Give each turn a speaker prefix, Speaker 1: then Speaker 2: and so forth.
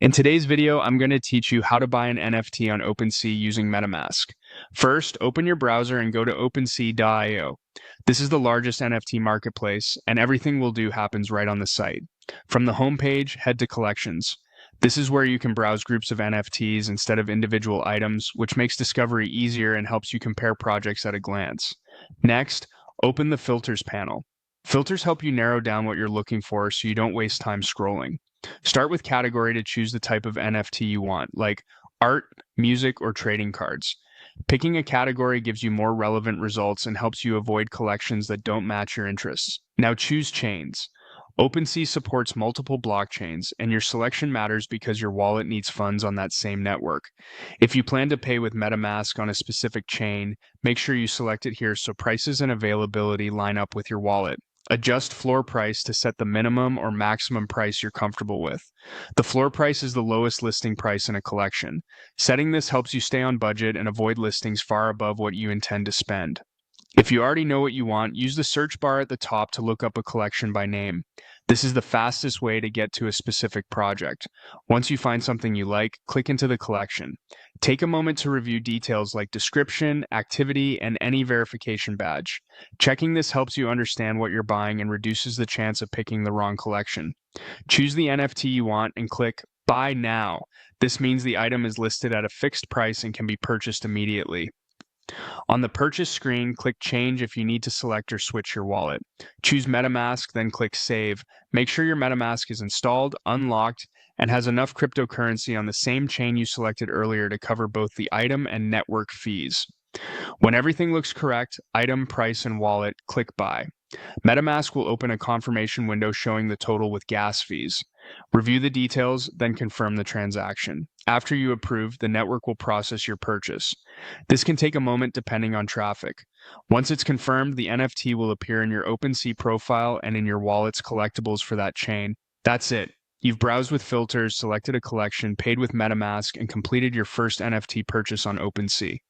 Speaker 1: In today's video, I'm going to teach you how to buy an NFT on OpenSea using MetaMask. First, open your browser and go to OpenSea.io. This is the largest NFT marketplace, and everything we'll do happens right on the site. From the homepage, head to Collections. This is where you can browse groups of NFTs instead of individual items, which makes discovery easier and helps you compare projects at a glance. Next, open the Filters panel. Filters help you narrow down what you're looking for so you don't waste time scrolling. Start with category to choose the type of NFT you want, like art, music, or trading cards. Picking a category gives you more relevant results and helps you avoid collections that don't match your interests. Now choose chains. OpenSea supports multiple blockchains, and your selection matters because your wallet needs funds on that same network. If you plan to pay with MetaMask on a specific chain, make sure you select it here so prices and availability line up with your wallet. Adjust floor price to set the minimum or maximum price you're comfortable with. The floor price is the lowest listing price in a collection. Setting this helps you stay on budget and avoid listings far above what you intend to spend. If you already know what you want, use the search bar at the top to look up a collection by name. This is the fastest way to get to a specific project. Once you find something you like, click into the collection. Take a moment to review details like description, activity, and any verification badge. Checking this helps you understand what you're buying and reduces the chance of picking the wrong collection. Choose the NFT you want and click Buy Now. This means the item is listed at a fixed price and can be purchased immediately. On the purchase screen, click Change if you need to select or switch your wallet. Choose MetaMask, then click Save. Make sure your MetaMask is installed, unlocked, and has enough cryptocurrency on the same chain you selected earlier to cover both the item and network fees. When everything looks correct, item, price, and wallet, click Buy. MetaMask will open a confirmation window showing the total with gas fees. Review the details, then confirm the transaction. After you approve, the network will process your purchase. This can take a moment depending on traffic. Once it's confirmed, the NFT will appear in your OpenSea profile and in your wallet's collectibles for that chain. That's it. You've browsed with filters, selected a collection, paid with MetaMask, and completed your first NFT purchase on OpenSea.